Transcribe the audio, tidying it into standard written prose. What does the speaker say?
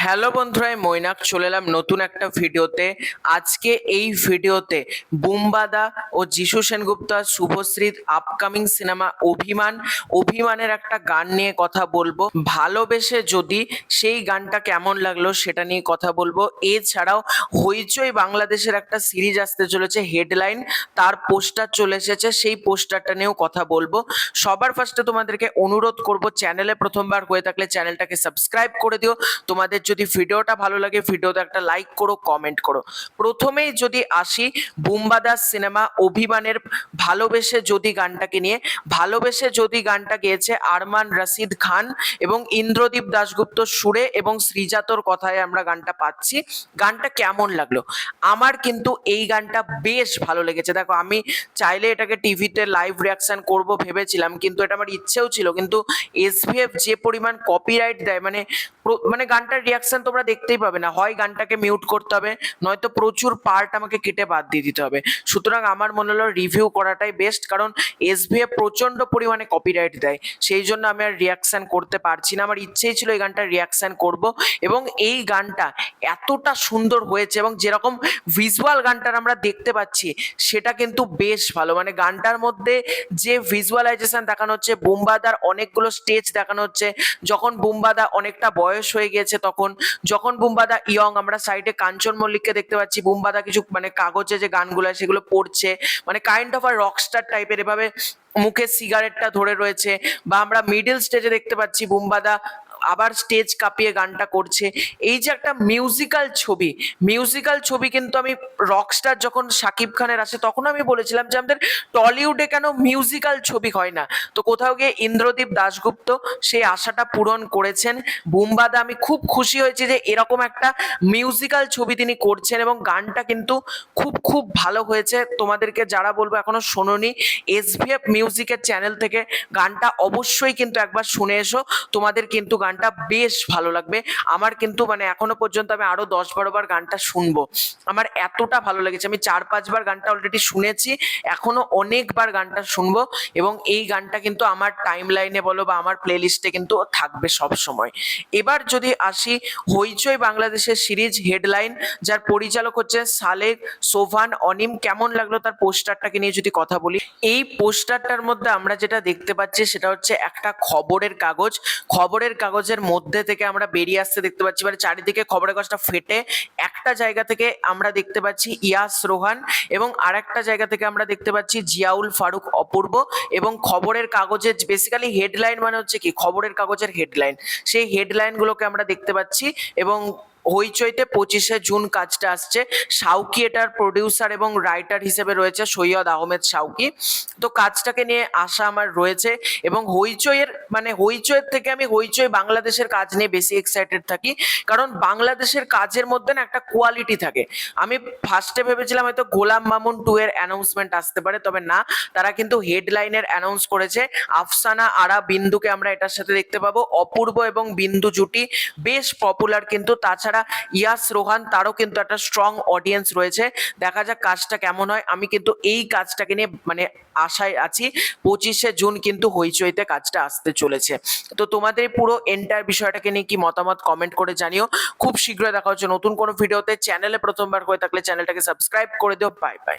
Hello বন্ধুরা, আমি মৈনাক চলে এলাম নতুন একটা ভিডিওতে। আজকে এই ভিডিওতে বুম্বাদা ও যিশু সেনগুপ্ত আর শুভশ্রীর আপকামিং সিনেমা অভিমানের একটা গান নিয়ে কথা বলবো। ভালোবেসে যদি, সেই গানটা কেমন লাগলো সেটা নিয়ে কথা বলবো। এছাড়াও হইচই বাংলাদেশের একটা সিরিজ আসতে চলেছে হেডলাইন, তার পোস্টার চলে এসেছে, সেই পোস্টারটা নিয়েও কথা বলবো। সবার ফার্স্টে তোমাদেরকে অনুরোধ করব, চ্যানেলে প্রথমবার হয়ে থাকলে চ্যানেলটাকে সাবস্ক্রাইব করে দিও। তোমাদের যদি ভিডিওটা ভালো লাগে ভিডিওতে একটা লাইক করো, কমেন্ট করো। প্রথমেই যদি আসি বুম্বাদাস সিনেমা অভিমানের ভালোবেসে যদি গানটাকে নিয়ে, ভালোবেসে যদি গানটা গেয়েছে আরমান রশিদ খান এবং ইন্দ্রদীপ দাশগুপ্ত সুরে এবং শ্রীজাতর কথায় আমরা গানটা পাচ্ছি। গানটা কেমন লাগলো? আমার কিন্তু এই গানটা বেশ ভালো লেগেছে। দেখো, আমি চাইলে এটাকে টিভিতে লাইভ রিয়াকশন করব ভেবেছিলাম, কিন্তু এটা আমার ইচ্ছেও ছিল, কিন্তু এসভিএফ যে পরিমাণ কপিরাইট দেয়, মানে গানটার রিয়াকশন তোমরা দেখতেই পাবে না, হয় গানটাকে মিউট করতে হবে, নয়তো প্রচুর পার্ট আমাকে কেটে বাদ দিয়ে দিতে হবে। সুতরাং আমার মনে হলো রিভিউ করাটাই বেস্ট, কারণ এসভিএফ প্রচন্ড পরিমাণে কপিরাইট দেয়, সেই জন্য আমি আর রিয়াকশন করতে পারছি না। আমার ইচ্ছেই ছিল এই গানটার রিয়াকশন করব, এবং এই গানটা এতটা সুন্দর হয়েছে এবং যেরকম ভিজুয়াল গানটার আমরা দেখতে পাচ্ছি সেটা কিন্তু বেশ ভালো। মানে গানটার মধ্যে যে ভিজুয়ালাইজেশন দেখানো হচ্ছে, বুম্বাদার অনেকগুলো স্টেজ দেখানো হচ্ছে, যখন বুম্বাদা অনেকটা বয়স হয়ে গিয়েছে, তখন যখন বুম্বাদা ইয়ং, আমরা সাইডে কাঞ্চন মল্লিককে দেখতে পাচ্ছি, বুম্বাদা কিছু মানে কাগজে যে গানগুলো সেগুলো পড়ছে, মানে কাইন্ড অফ আর রকস্টার টাইপের, এভাবে মুখে সিগারেটটা ধরে রয়েছে। বা আমরা মিডল স্টেজে দেখতে পাচ্ছি বুম্বাদা আবার স্টেজ কাঁপিয়ে গানটা করছে। এই যে একটা মিউজিক্যাল ছবি কিন্তু আমি রকস্টার যখন শাকিব খানের আসে তখন আমি বলেছিলাম যে আমাদের টলিউডে কেন মিউজিক্যাল ছবি হয় না। তো কোথাও গিয়ে ইন্দ্রদীপ দাশগুপ্ত সেই আশাটা পূরণ করেছেন। বুম্বাদা, আমি খুব খুশি হয়েছি যে এরকম একটা মিউজিক্যাল ছবি তিনি করছেন, এবং গানটা কিন্তু খুব খুব ভালো হয়েছে। তোমাদেরকে যারা বলবো এখনো শোনোনি, এসভিএফ মিউজিকের চ্যানেল থেকে গানটা অবশ্যই কিন্তু একবার শুনে এসো, তোমাদের কিন্তু গানটা বেশ ভালো লাগবে। আমার কিন্তু মানে এখনো পর্যন্ত আমি আরো 10-12 বার গানটা শুনবো, আমার এতটা ভালো লেগেছে। আমি 4-5 বার গানটা অলরেডি শুনেছি, এখনো অনেকবার গানটা শুনবো, এবং এই গানটা কিন্তু আমার টাইম লাইনে বলো বা আমার প্লে লিস্টে কিন্তু থাকবে সব সময়। এবার যদি আসি হইচই বাংলাদেশের সিরিজ হেডলাইন, যার পরিচালক হচ্ছে সালেক সোভান অনিম, কেমন লাগলো তার পোস্টারটাকে নিয়ে যদি কথা বলি। এই পোস্টারটার মধ্যে আমরা যেটা দেখতে পাচ্ছি সেটা হচ্ছে একটা খবরের কাগজের মধ্যে থেকে আমরা বেরিয়ে আসতে দেখতে পাচ্ছি, মানে চারিদিকে খবরের কাগজটা ফেটে একটা জায়গা থেকে আমরা দেখতে পাচ্ছি ইয়াস রোহান, এবং আরেকটা জায়গা থেকে আমরা দেখতে পাচ্ছি জিয়াউল ফারুক অপূর্ব। এবং খবরের কাগজের বেসিক্যালি হেডলাইন মানে হচ্ছে কি, খবরের কাগজের হেডলাইন, সেই হেডলাইনগুলোকে আমরা দেখতে পাচ্ছি। এবং হইচইতে 25শে জুন কাজটা আসছে। শাউকি এটার প্রডিউসার এবং রাইটার হিসেবে রয়েছে সৈয়দ আহমেদ শাউকি। তো কাজটাকে নিয়ে আশা আমার রয়েছে, এবং হইচইয়ের থেকে আমি হইচই বাংলাদেশের কাজ নিয়ে বেশি এক্সাইটেড থাকি, কারণ বাংলাদেশের কাজের মধ্যে না একটা কোয়ালিটি থাকে। আমি ফার্স্টে ভেবেছিলাম হয়তো গোলাম মামুন 2 এর অ্যানাউন্সমেন্ট আসতে পারে, তবে না, তারা কিন্তু হেডলাইনের অ্যানাউন্স করেছে। আফসানা আরা বিন্দুকে আমরা এটার সাথে দেখতে পাবো। অপূর্ব এবং বিন্দু জুটি বেশ পপুলার, কিন্তু তাছাড়া ইয়াস রোহান, তারও কিন্তু একটা স্ট্রং অডিয়েন্স রয়েছে। দেখা যাক কাজটা কেমন হয়। আমি কিন্তু এই কাজটাকে নিয়ে মানে আশায় আছি। 25শে জুন কিন্তু হইচইতে কাজটা আসতে চলেছে। তো তোমাদের পুরো এন্টার বিষয়টাকে নিয়ে কি মতামত কমেন্ট করে জানিও। খুব শীঘ্রই দেখা হচ্ছে নতুন কোনো ভিডিওতে। চ্যানেলে প্রথমবার হয়ে থাকলে চ্যানেলটাকে সাবস্ক্রাইব করে দিও। Bye bye.